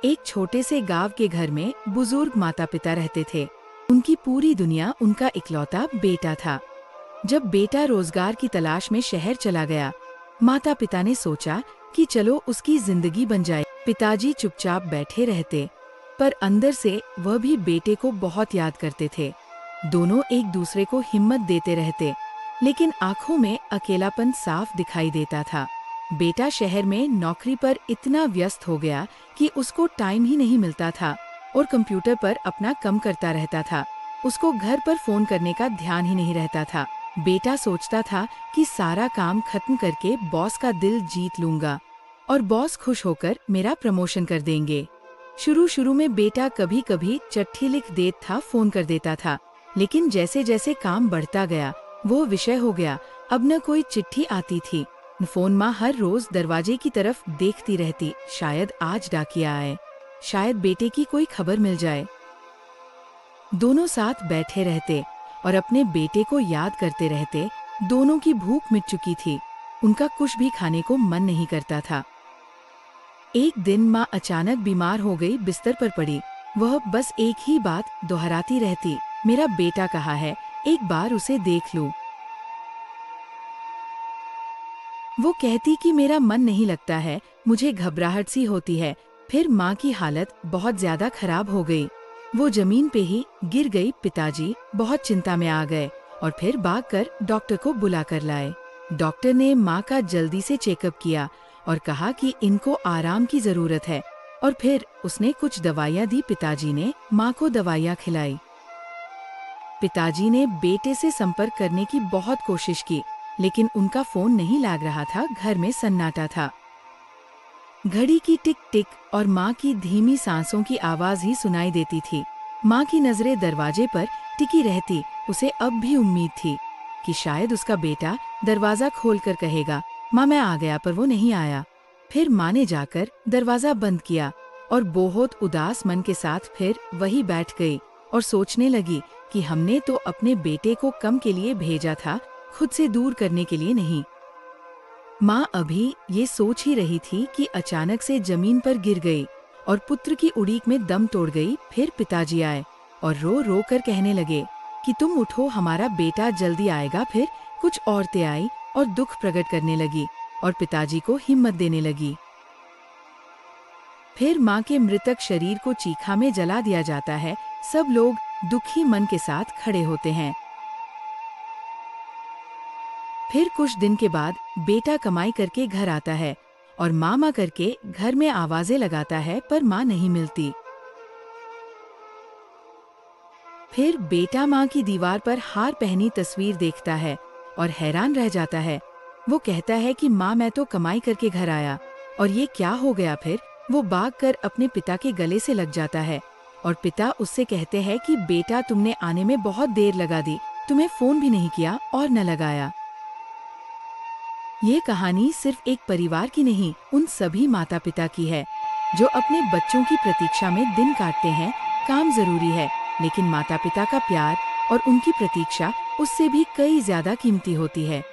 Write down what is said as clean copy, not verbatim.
एक छोटे से गांव के घर में बुजुर्ग माता पिता रहते थे। उनकी पूरी दुनिया उनका इकलौता बेटा था। जब बेटा रोजगार की तलाश में शहर चला गया, माता पिता ने सोचा कि चलो उसकी जिंदगी बन जाए। पिताजी चुपचाप बैठे रहते, पर अंदर से वह भी बेटे को बहुत याद करते थे। दोनों एक दूसरे को हिम्मत देते रहते, लेकिन आंखों में अकेलापन साफ दिखाई देता था। बेटा शहर में नौकरी पर इतना व्यस्त हो गया कि उसको टाइम ही नहीं मिलता था और कंप्यूटर पर अपना काम करता रहता था। उसको घर पर फोन करने का ध्यान ही नहीं रहता था। बेटा सोचता था कि सारा काम खत्म करके बॉस का दिल जीत लूंगा और बॉस खुश होकर मेरा प्रमोशन कर देंगे। शुरू में बेटा कभी कभी चिट्ठी लिख देता था, फोन कर देता था, लेकिन जैसे जैसे काम बढ़ता गया वो विषय हो गया। अब न कोई चिट्ठी आती थी, फोन माँ हर रोज दरवाजे की तरफ देखती रहती, शायद आज डाकिया आए, शायद बेटे की कोई खबर मिल जाए। दोनों साथ बैठे रहते और अपने बेटे को याद करते रहते। दोनों की भूख मिट चुकी थी, उनका कुछ भी खाने को मन नहीं करता था। एक दिन माँ अचानक बीमार हो गई, बिस्तर पर पड़ी। वह बस एक ही बात दोहराती रहती, मेरा बेटा कहाँ है, एक बार उसे देख लूं। वो कहती कि मेरा मन नहीं लगता है, मुझे घबराहट सी होती है। फिर माँ की हालत बहुत ज्यादा खराब हो गई, वो जमीन पे ही गिर गई। पिताजी बहुत चिंता में आ गए और फिर भागकर डॉक्टर को बुला कर लाए। डॉक्टर ने माँ का जल्दी से चेकअप किया और कहा कि इनको आराम की जरूरत है, और फिर उसने कुछ दवाइयाँ दी। पिताजी ने माँ को दवाइयाँ खिलाई। पिताजी ने बेटे से संपर्क करने की बहुत कोशिश की, लेकिन उनका फोन नहीं लग रहा था। घर में सन्नाटा था। घड़ी की टिक टिक और माँ की धीमी सांसों की आवाज ही सुनाई देती थी। माँ की नजरें दरवाजे पर टिकी रहती। उसे अब भी उम्मीद थी कि शायद उसका बेटा दरवाजा खोलकर कहेगा, माँ मैं आ गया, पर वो नहीं आया। फिर माँ ने जाकर दरवाजा बंद किया और बहुत उदास मन के साथ फिर वही बैठ गई और सोचने लगी कि हमने तो अपने बेटे को कम के लिए भेजा था, खुद से दूर करने के लिए नहीं। माँ अभी ये सोच ही रही थी कि अचानक से जमीन पर गिर गई और पुत्र की उड़ीक में दम तोड़ गई। फिर पिताजी आए और रो रो कर कहने लगे कि तुम उठो, हमारा बेटा जल्दी आएगा। फिर कुछ औरतें आई और दुख प्रकट करने लगी और पिताजी को हिम्मत देने लगी। फिर माँ के मृतक शरीर को चीखा में जला दिया जाता है। सब लोग दुखी मन के साथ खड़े होते हैं। फिर कुछ दिन के बाद बेटा कमाई करके घर आता है और मामा करके घर में आवाजें लगाता है, पर माँ नहीं मिलती। फिर बेटा माँ की दीवार पर हार पहनी तस्वीर देखता है और हैरान रह जाता है। वो कहता है कि माँ मैं तो कमाई करके घर आया और ये क्या हो गया। फिर वो भागकर अपने पिता के गले से लग जाता है और पिता उससे कहते हैं कि बेटा तुमने आने में बहुत देर लगा दी, तुम्हें फोन भी नहीं किया और न लगाया। ये कहानी सिर्फ एक परिवार की नहीं, उन सभी माता पिता की है जो अपने बच्चों की प्रतीक्षा में दिन काटते हैं। काम जरूरी है, लेकिन माता पिता का प्यार और उनकी प्रतीक्षा उससे भी कई ज्यादा कीमती होती है।